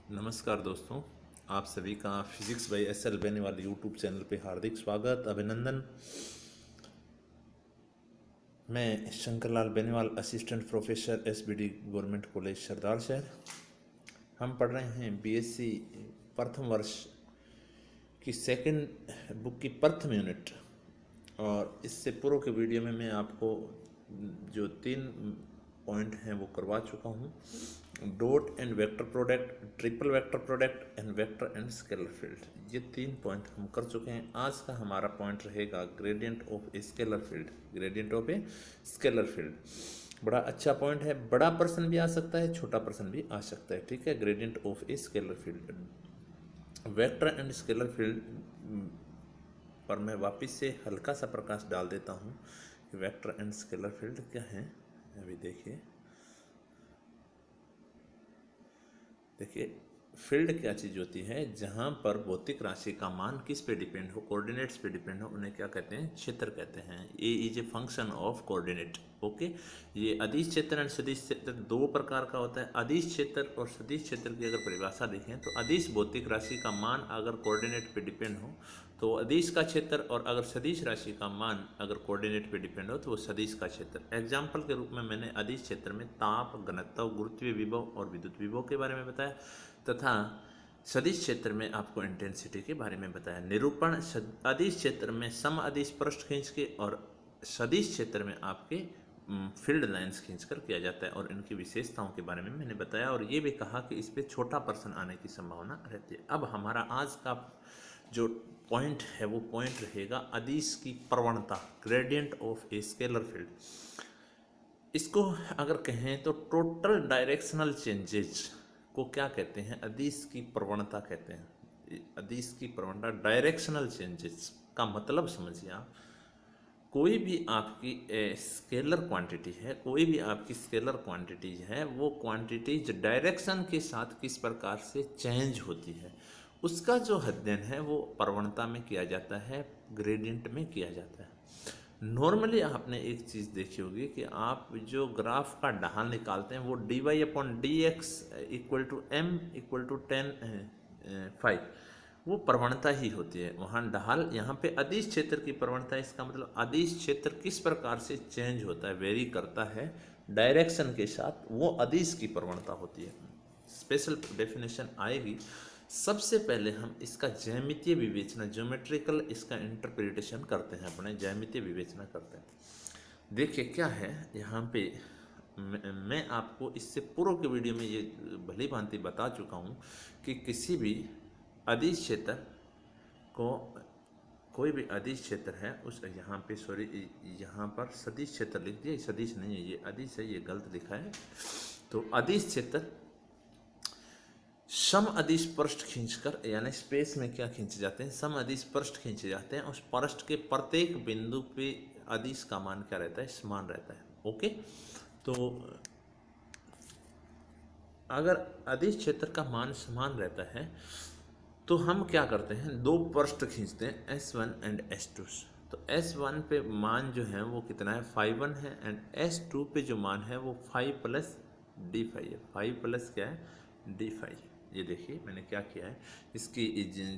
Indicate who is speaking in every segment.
Speaker 1: नमस्कार दोस्तों, आप सभी का physics by SL Beniwal YouTube channel पे हार्दिक स्वागत, अभिनंदन। मैं Shankarlal Beniwal, assistant professor SBD government college Sardar Shahar. हम पढ़ रहे हैं BSc प्रथम वर्ष की सेकंड बुक की प्रथम यूनिट। और इससे पूर्व के वीडियो में मैं आपको जो 3 पॉइंट हैं वो करवा चुका हूँ। Dot and vector product, triple vector product and vector and scalar field, ये 3 पॉइंट हम कर चुके हैं। आज का हमारा पॉइंट रहेगा gradient of a scalar field. Gradient of a scalar field बड़ा अच्छा पॉइंट है। बड़ा प्रश्न भी आ सकता है, छोटा प्रश्न भी आ सकता है, ठीक है। Gradient of a scalar field, vector and scalar field पर मैं वापस से हल्का सा प्रकाश डाल देता हूँ कि वेक्टर एंड स्केलर फील्ड क्या है। अभी देखिए फील्ड क्या चीज़ होती है, जहाँ पर भौतिक राशि का मान किस पे डिपेंड हो, कोऑर्डिनेट्स पे डिपेंड हो, उन्हें क्या कहते हैं, क्षेत्र कहते हैं। A is a function of coordinate. Okay, ये अदिश क्षेत्र एंड सदिश क्षेत्र 2 प्रकार का होता है। अदिश क्षेत्र और सदिश क्षेत्र की अगर परिभाषा देखें तो अदिश भौतिक राशि का मान अगर कोऑर्डिनेट पे डिपेंड हो तो अदिश का क्षेत्र, और अगर सदिश राशि का मान अगर कोऑर्डिनेट पे डिपेंड हो तो वो सदिश का क्षेत्र। एग्जाम्पल के रूप में मैंने अदिश क्षेत्र में ताप, घनत्व, गुरुत्वीय विभव और विद्युत विभव के बारे में बताया, तथा सदिश क्षेत्र में आपको इंटेंसिटी के बारे में बताया। निरूपण अदिश क्षेत्र में सम अदिश पृष्ठ खींच के और सदिश क्षेत्र में आपके फील्ड लाइंस खींचकर किया जाता है, और इनकी विशेषताओं के बारे में मैंने बताया, और ये भी कहा कि इस पे छोटा प्रश्न आने की संभावना रहती है। अब हमारा आज का जो पॉइंट है वो पॉइंट रहेगा अदिश की प्रवणता, gradient of a scalar field. इसको अगर कहें तो टोटल डायरेक्शनल चेंजेज को क्या कहते हैं, अदिश की प्रवणता कहते हैं। अदिश की प्रवणता, डायरेक्शनल चेंजेस का मतलब समझिए आप, कोई भी आपकी स्केलर क्वांटिटी है, कोई भी आपकी स्केलर क्वांटिटीज है, वो क्वांटिटीज डायरेक्शन के साथ किस प्रकार से चेंज होती है, उसका जो अध्ययन है वो प्रवणता में किया जाता है, ग्रेडियंट में किया जाता है। नॉर्मली आपने एक चीज़ देखी होगी कि आप जो ग्राफ का ढाल निकालते हैं वो dy/dx equal to m equal to 10 वो प्रवणता ही होती है। वहाँ ढाल, यहाँ पे अदिश क्षेत्र की प्रवणता, इसका मतलब अदिश क्षेत्र किस प्रकार से चेंज होता है, वेरी करता है डायरेक्शन के साथ, वो अदिश की प्रवणता होती है। स्पेशल डेफिनेशन आएगी। सबसे पहले हम इसका ज्यामितीय विवेचना, ज्योमेट्रिकल इसका इंटरप्रिटेशन करते हैं, अपने ज्यामितीय विवेचना करते हैं। देखिए क्या है यहाँ पे, मैं आपको इससे पूर्व के वीडियो में ये भली भांति बता चुका हूँ कि किसी भी अदिश क्षेत्र को, कोई भी अदिश क्षेत्र है उस, यहाँ पे सॉरी, यहाँ पर सदिश क्षेत्र लिख दिया, सदिश नहीं है, ये अदिश है, ये गलत लिखा है। तो अदिश क्षेत्र सम अदिश पृष्ठ खींचकर, यानी स्पेस में क्या खींचे जाते हैं, सम अदिश पृष्ठ खींचे जाते हैं। उस पृष्ठ के प्रत्येक बिंदु पे अदिश का मान क्या रहता है, समान रहता है। ओके, तो अगर अदिश क्षेत्र का मान समान रहता है तो हम क्या करते हैं, 2 पृष्ठ खींचते हैं, S1 एंड S2। तो S1 पे मान जो है वो कितना है, 5 है, एंड S2 पे जो मान है वो 5 + D5 है। 5 प्लस क्या है, D5 है। ये देखिए मैंने क्या किया है, इसकी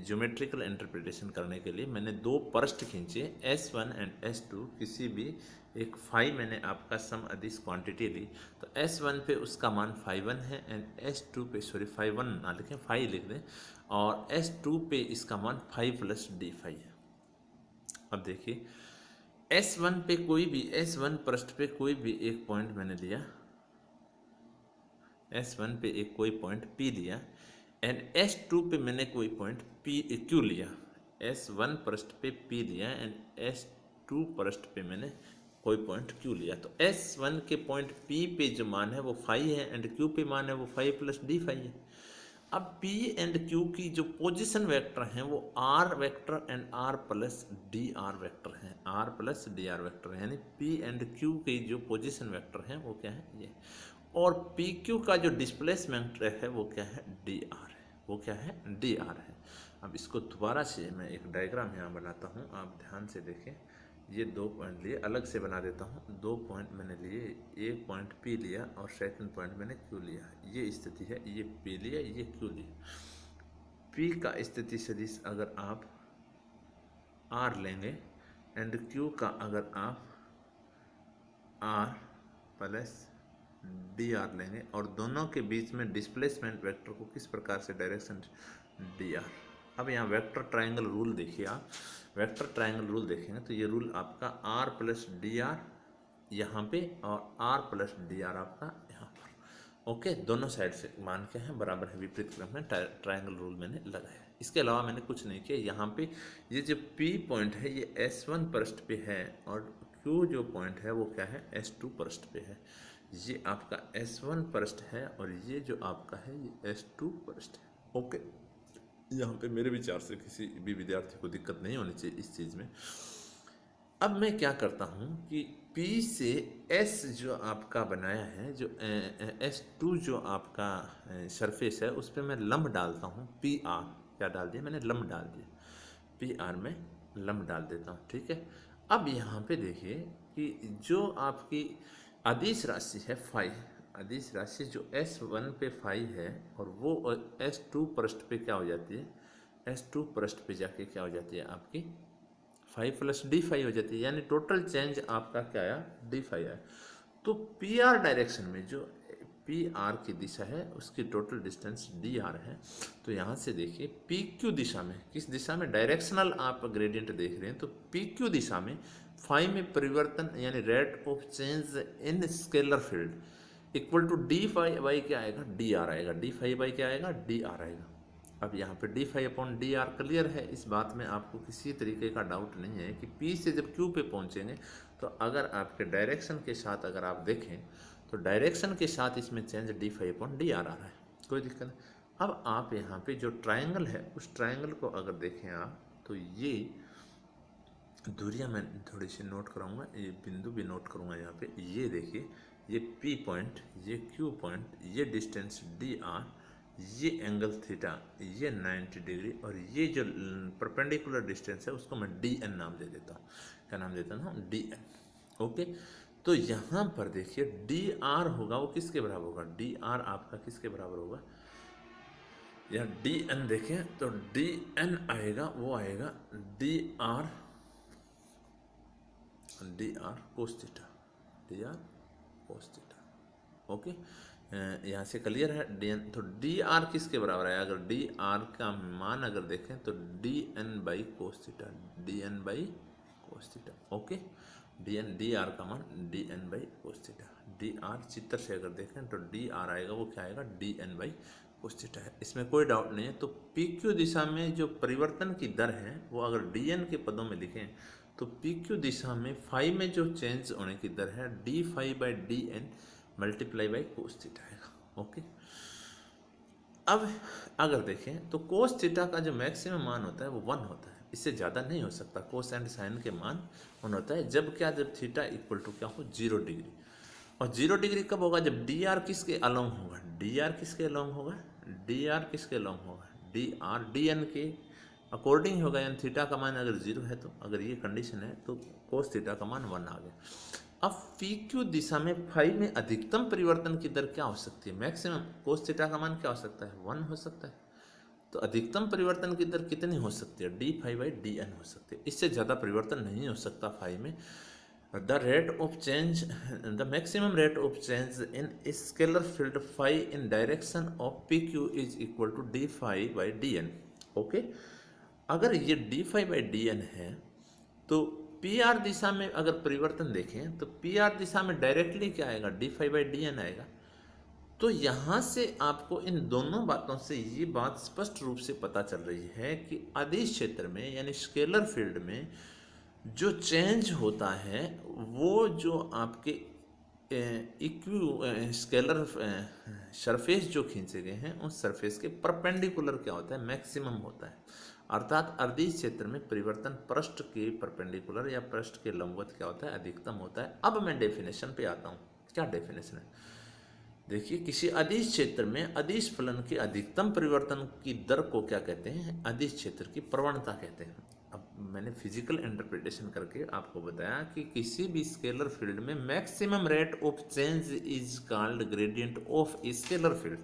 Speaker 1: ज्योमेट्रिकल इंटरप्रिटेशन करने के लिए मैंने 2 पृष्ठ खींचे, S1 एंड S2, किसी भी एक 5 मैंने आपका सम अदिश क्वांटिटी ली, तो S1 पे उसका मान 5 है, एंड S2 पे, सॉरी 5 ना लिखें, 5 लिख दें, और S2 पे इसका मान 5 + D5 है। अब देखिए S1 पे कोई भी, S1 पृष्ठ पे कोई भी एक पॉइंट मैंने लिया, S1 पे एक कोई पॉइंट P लिया, एंड S2 पे मैंने कोई पॉइंट Q लिया। S1 पृष्ठ पे P लिया एंड S2 पृष्ठ पे मैंने कोई पॉइंट Q लिया। तो S1 के पॉइंट P पे जो मान है वो 5 है, एंड Q पे मान है वो 5 + D5 है। अब P एंड Q की जो पोजीशन वेक्टर हैं वो R vector and R + DR vector हैं, R + DR वेक्टर है, यानी P एंड Q के जो पोजीशन वेक्टर हैं वो क्या है, ये। और PQ का जो डिस्प्लेसमेंट है वो क्या है, DR है, वो क्या है, DR है। अब इसको दोबारा से मैं एक डायग्राम यहाँ बनाता हूँ, आप ध्यान से देखें। ये 2 पॉइंट लिए, अलग से बना देता हूँ। 2 पॉइंट मैंने लिए, एक पॉइंट P लिया और सेकंड पॉइंट मैंने Q लिया। ये स्थिति है, ये P लिया, ये Q लिया। P का स्थिति सदिश अगर आप R लेंगे एंड Q का अगर आप R प्लस dr लेंगे और दोनों के बीच में डिस्प्लेसमेंट वेक्टर को किस प्रकार से डायरेक्शन dr। अब यहाँ वेक्टर ट्रायंगल रूल देखिए, आप वेक्टर ट्रायंगल रूल देखेंगे तो ये रूल आपका r प्लस डी आर यहाँ पे और r प्लस डी आर आपका यहाँ पर। ओके, दोनों साइड से मान के हैं बराबर है, विपरीत क्रम में ट्रायंगल रूल मैंने लगाया। इसके अलावा मैंने कुछ नहीं किया। यहाँ पे ये जो P पॉइंट है ये S1 पृष्ठ पे है और Q जो पॉइंट है वो क्या है, S2 पृष्ठ पे है। ये आपका S1 पृष्ठ है और ये जो आपका है ये S2 पृष्ठ है। ओके, यहाँ पे मेरे विचार से किसी भी विद्यार्थी को दिक्कत नहीं होनी चाहिए इस चीज़ में। अब मैं क्या करता हूँ कि P से S जो आपका बनाया है, जो S2 जो आपका सरफेस है उस पर मैं लंब डालता हूँ PR। क्या डाल दिया मैंने, लंब डाल दिया, PR में लंब डाल देता हूँ। ठीक है, अब यहाँ पे देखिए कि जो आपकी अदिश राशि है फाई, अदिश राशि जो S1 पे फाई है और वो S2 पृष्ठ पे क्या हो जाती है, S2 पृष्ठ पे जाके क्या हो जाती है आपकी फाई प्लस डी फाई हो जाती है, यानी टोटल चेंज आपका क्या आया, डी फाई आया। तो PR डायरेक्शन में जो PR की दिशा है उसकी टोटल डिस्टेंस DR है। तो यहाँ से देखिए PQ दिशा में, किस दिशा में, डायरेक्शनल आप ग्रेडियंट देख रहे हैं तो PQ दिशा में फाई में परिवर्तन यानी rate of change in scalar field equal to D phi by क्या आएगा, DR आएगा। डी फाई बाई क्या आएगा, DR आएगा। अब यहाँ पे D phi upon DR clear है, इस बात में आपको किसी तरीके का डाउट नहीं है कि P से जब Q पे पहुँचेंगे तो अगर आपके डायरेक्शन के साथ अगर आप देखें तो डायरेक्शन के साथ इसमें change D phi upon DR आ रहा है, कोई दिक्कत नहीं। अब आप यहाँ पे जो ट्रायंगल है उस ट्रायंगल को अगर देखें आप तो ये दूरियां मैं थोड़ी सी नोट कराऊंगा, ये बिंदु भी नोट करूंगा यहाँ पे। ये देखिए ये P पॉइंट, ये Q पॉइंट, ये डिस्टेंस DR, ये एंगल थीटा, ये 90 डिग्री और ये जो परपेंडिकुलर डिस्टेंस है उसको मैं DN नाम दे देता हूँ। क्या नाम देता हूँ, DN। ओके, तो यहाँ पर देखिए DR होगा वो किसके बराबर होगा, DR आपका किसके बराबर होगा, या DN देखें तो DN आएगा, वो आएगा DR cos theta, DR cos theta. Okay, यहाँ से क्लियर है DN। तो DR किसके बराबर है, अगर DR का मान अगर देखें तो DN by cos theta, DN by cos theta. Okay, DR का मान DN by cos theta. DR चित्र से अगर देखें तो DR आएगा, वो क्या आएगा, DN बाई कोस थीटा है, इसमें कोई डाउट नहीं है। तो PQ दिशा में जो परिवर्तन की दर है वो अगर DN के पदों में लिखें तो PQ दिशा में फाई में जो चेंज होने की दर है D phi by DN multiply by cos theta आएगा। ओके, अब अगर देखें तो कोस थीटा का जो मैक्सिमम मान होता है वो 1 होता है, इससे ज़्यादा नहीं हो सकता। कोस एंड साइन के मान 1 होता है, जब क्या, जब थीटा इक्वल टू क्या हो, 0 डिग्री। और 0 डिग्री कब होगा, जब DR किसके अलोंग होगा, DR किसके अलोंग होगा, DR किसके अलोंग होगा, DR DN के अकॉर्डिंग होगा, यानी थीटा का मान अगर 0 है तो अगर ये कंडीशन है तो कोस थीटा का मान 1 आ गया। अब PQ दिशा में फाई में अधिकतम परिवर्तन की दर क्या हो सकती है, मैक्सिमम कोस थीटा का मान क्या हो सकता है, 1 हो सकता है। तो अधिकतम परिवर्तन की दर कितनी हो सकती है, डी फाई बाई DN हो सकती है, इससे ज़्यादा परिवर्तन नहीं हो सकता फाई में। The rate of change, the maximum rate of change in scalar field phi in direction of PQ is equal to D phi by DN। Okay, अगर ये डी फाई बाई DN है तो PR दिशा में अगर परिवर्तन देखें तो PR दिशा में डायरेक्टली क्या आएगा, डी फाई बाई DN आएगा। तो यहाँ से आपको इन दोनों बातों से ये बात स्पष्ट रूप से पता चल रही है कि अदिश क्षेत्र में यानी स्केलर फील्ड में जो चेंज होता है वो जो आपके स्केलर सरफेस जो खींचे गए हैं उस सरफेस के परपेंडिकुलर क्या होता है, मैक्सिमम होता है। अर्थात अदिश क्षेत्र में परिवर्तन पृष्ठ के परपेंडिकुलर या पृष्ठ के लंबवत क्या होता है, अधिकतम होता है। अब मैं डेफिनेशन पे आता हूँ, क्या डेफिनेशन है देखिए, किसी अदिश क्षेत्र में अदिश फलन के अधिकतम परिवर्तन की दर को क्या कहते हैं, अदिश क्षेत्र की प्रवणता कहते हैं। अब मैंने फिजिकल इंटरप्रिटेशन करके आपको बताया कि किसी भी स्केलर फील्ड में maximum rate of change is called gradient of scalar field.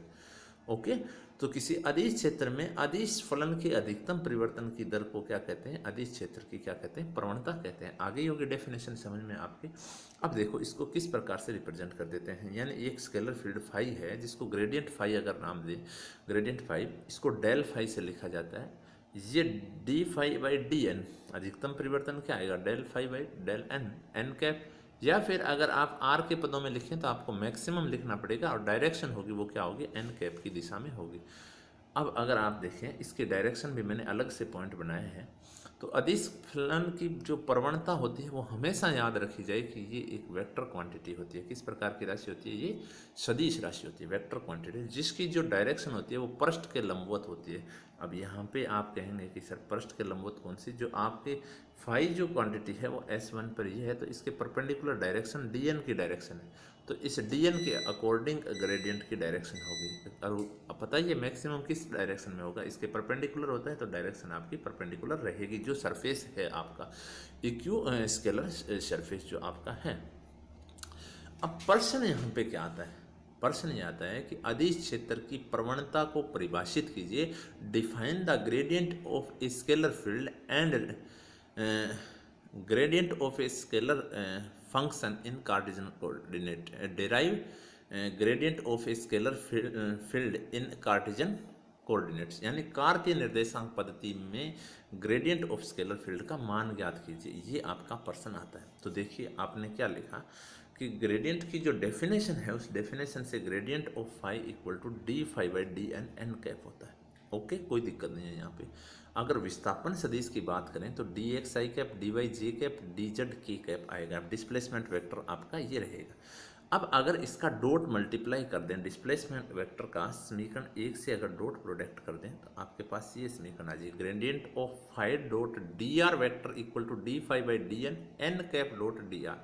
Speaker 1: Okay, तो किसी अदिश क्षेत्र में अदिश फलन के अधिकतम परिवर्तन की दर को क्या कहते हैं, अदिश क्षेत्र की क्या कहते हैं, प्रवणता कहते हैं। आगे होगी डेफिनेशन समझ में आपके। अब देखो इसको किस प्रकार से रिप्रेजेंट कर देते हैं, यानी एक स्केलर फील्ड फाई है जिसको ग्रेडियंट फाई अगर नाम दें, ग्रेडियंट फाई, इसको डेल फाई से लिखा जाता है। ये D phi by D N, अधिकतम परिवर्तन क्या आएगा, del phi by del N, N cap, या फिर अगर आप आर के पदों में लिखें तो आपको मैक्सिमम लिखना पड़ेगा और डायरेक्शन होगी वो क्या होगी, एन कैप की दिशा में होगी। अब अगर आप देखें इसके डायरेक्शन भी मैंने अलग से पॉइंट बनाए हैं। तो अदिश फलन की जो प्रवणता होती है वो हमेशा याद रखी जाए कि ये एक वेक्टर क्वांटिटी होती है। किस प्रकार की राशि होती है, ये सदिश राशि होती है, वेक्टर क्वांटिटी, जिसकी जो डायरेक्शन होती है वो पृष्ठ के लंबवत होती है। अब यहाँ पे आप कहेंगे कि सर पृष्ठ के लंबवत कौन सी, जो आपके फाई जो क्वांटिटी है वो S1 पर ये है, तो इसके परपेंडिकुलर डायरेक्शन DN की डायरेक्शन है, तो इस DN के अकॉर्डिंग ग्रेडियंट की डायरेक्शन होगी। और अब पता ही है मैक्सिमम किस डायरेक्शन में होगा, इसके परपेंडिकुलर होता है तो डायरेक्शन आपकी परपेंडिकुलर रहेगी, जो सरफेस है आपका इक्यू स्केलर सरफेस जो आपका है। अब प्रश्न यहाँ पे क्या आता है, प्रश्न ये आता है कि अदिश क्षेत्र की प्रवणता को परिभाषित कीजिए, define the gradient of a scalar field and gradient of a scalar function in Cartesian coordinate, derive gradient of a scalar field in Cartesian coordinates, यानी कार्तीय निर्देशांक पद्धति में ग्रेडियंट ऑफ स्केलर फील्ड का मान ज्ञात कीजिए, ये आपका प्रश्न आता है। तो देखिए आपने क्या लिखा कि ग्रेडियंट की जो डेफिनेशन है उस डेफिनेशन से gradient of phi equal to D phi by D N N cap होता है। ओके, कोई दिक्कत नहीं है यहाँ पे। अगर विस्थापन सदिश की बात करें तो D x i cap, d y j cap, D z k cap आएगा। डिस्प्लेसमेंट वेक्टर आपका ये रहेगा। अब अगर इसका डॉट मल्टीप्लाई कर दें, डिस्प्लेसमेंट वेक्टर का समीकरण एक से अगर डॉट प्रोडक्ट कर दें तो आपके पास ये समीकरण आ जाएगी, gradient of phi dot D R vector equal to D phi by D N N cap dot D R,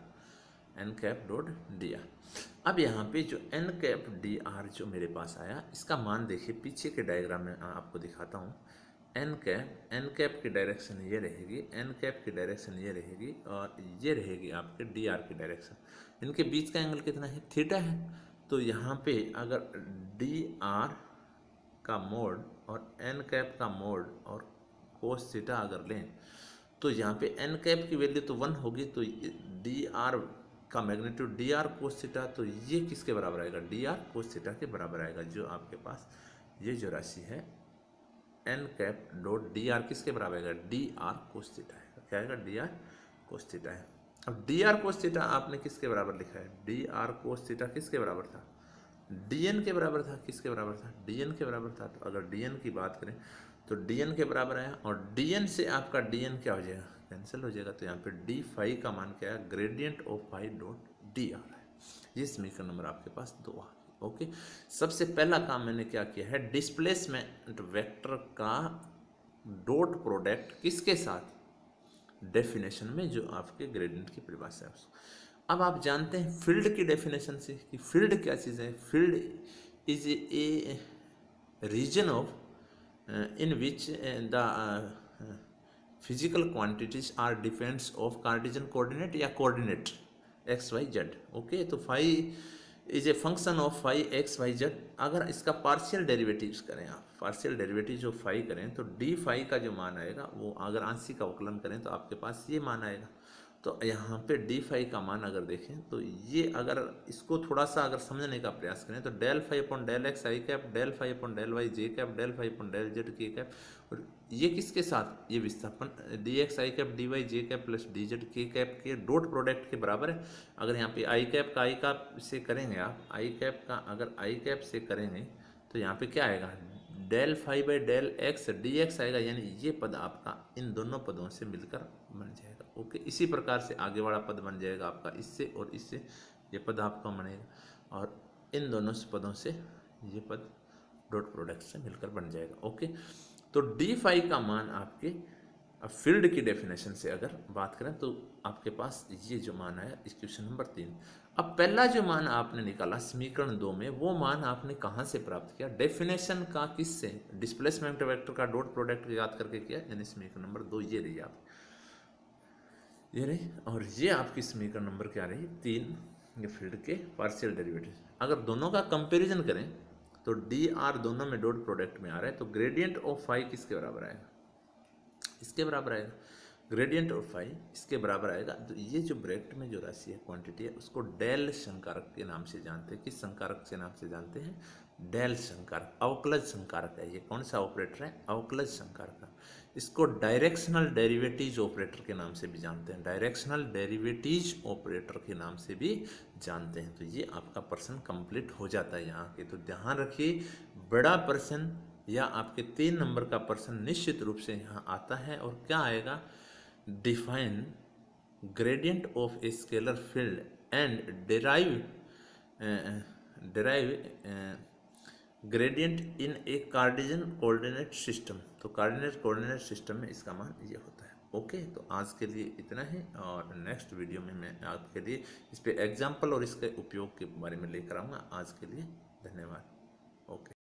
Speaker 1: N cap dot D R. अब यहाँ पे जो एन कैप डी आर जो मेरे पास आया, इसका मान देखिए पीछे के डायग्राम में आपको दिखाता हूँ। एन कैप की डायरेक्शन ये रहेगी, एन कैप की डायरेक्शन ये रहेगी और ये रहेगी आपके डी आर की डायरेक्शन। इनके बीच का एंगल कितना है, थीटा है। तो यहाँ पे अगर डी आर का मोड और एन कैप का मोड और कोस थीटा अगर लें तो यहाँ पे एन कैप की वैल्यू तो 1 होगी, तो डी आर का magnitude D R cos theta, तो ये किसके बराबर आएगा, डी आर कोस थीटा के बराबर आएगा। जो आपके पास ये जो राशि है N cap dot D R किसके बराबर आएगा, डी आर कोस थीटा है। क्या आएगा, डी आर कोस थीटा है। अब डी आर कोस थीटा आपने किसके बराबर लिखा है, डी आर कोस थीटा किसके बराबर था, डी एन के बराबर था। किसके बराबर था, डी एन के बराबर था। तो अगर डी एन की बात करें तो डी एन के बराबर आया और डी एन से आपका डी एन क्या हो जाएगा, कैंसिल हो जाएगा। तो यहाँ पे डी फाई का मान क्या है, gradient of phi dot D R है। ये समीकरण नंबर आपके पास 2 आ गया। ओके, सबसे पहला काम मैंने क्या किया है, डिस्प्लेसमेंट वेक्टर का डॉट प्रोडक्ट किसके साथ, डेफिनेशन में जो आपके ग्रेडियंट की परिभाषा है उसको। अब आप जानते हैं फील्ड की डेफिनेशन से कि फील्ड क्या चीज़ है, field is a region of in which the physical quantities are depends of Cartesian coordinate या coordinate x y z। Okay, तो phi is a function of phi x y z. अगर इसका partial derivatives करें आप, partial derivative जो phi करें तो D phi का जो मान आएगा वो अगर आंशिक अवकलन करें तो आपके पास ये मान आएगा। तो यहाँ पे डी फाई का मान अगर देखें तो ये अगर इसको थोड़ा सा अगर समझने का प्रयास करें तो del phi upon del x i cap, del phi upon del y j cap, del phi upon del z k cap, और ये किसके साथ, ये विस्थापन d x i cap d y j cap plus d z k cap के dot product के बराबर है। अगर यहाँ पे आई कैप का आई कैप से करेंगे आप, आई कैप का अगर आई कैप से करेंगे तो यहाँ पे क्या आएगा, del phi by del X D X आएगा, यानी ये पद आपका इन दोनों पदों से मिलकर बन जाएगा। ओके, इसी प्रकार से आगे वाला पद बन जाएगा आपका इससे और इससे, ये पद आपका बनेगा और इन दोनों पदों से ये पद डॉट प्रोडक्ट से मिलकर बन जाएगा। ओके, तो डी फाई का मान आपके अब फील्ड की डेफिनेशन से अगर बात करें तो आपके पास ये जो मान है इक्वेशन नंबर 3। अब पहला जो मान आपने निकाला समीकरण 2 में, वो मान आपने कहाँ से प्राप्त किया? डेफिनेशन का, किससे? डिस्प्लेसमेंट वेक्टर का डॉट प्रोडक्ट याद करके किया, यानी समीकरण नंबर 2 ये रही आप, ये रही। और ये आपकी समीकरण नंबर क्या रही? 3, ये फील्ड के पार्शियल डेरिवेटिव। अगर दोनों का कंपेरिजन करें तो डी आर दोनों में डॉट प्रोडक्ट में आ रहा है, तो ग्रेडियंट ऑफ फाई किसके बराबर आएगा? इसके बराबर आएगा। ग्रेडियंट ऑफ फाई इसके बराबर आएगा। तो ये जो ब्रैकेट में जो राशि है, क्वांटिटी है, उसको डेल संकारक के नाम से जानते हैं। किस संकारक के नाम से जानते हैं? डेल संकारक, अवकलज संकारक है। ये कौन सा ऑपरेटर है? अवकलज संकारक। इसको डायरेक्शनल डेरिवेटिव ऑपरेटर के नाम से भी जानते हैं, डायरेक्शनल डेरिवेटिव ऑपरेटर के नाम से भी जानते हैं। तो ये आपका प्रश्न कंप्लीट हो जाता है यहाँ के। तो ध्यान रखिए, बड़ा प्रश्न या आपके 3 नंबर का प्रश्न निश्चित रूप से यहाँ आता है। और क्या आएगा? Define gradient of a scalar field and derive gradient in A Cartesian coordinate system. तो कार्डिनेट कोऑर्डिनेट सिस्टम में इसका मान ये होता है। ओके, तो आज के लिए इतना है, और नेक्स्ट वीडियो में मैं आपके लिए इस पे एग्जाम्पल और इसके उपयोग के बारे में लेकर आऊँगा। आज के लिए धन्यवाद। ओके।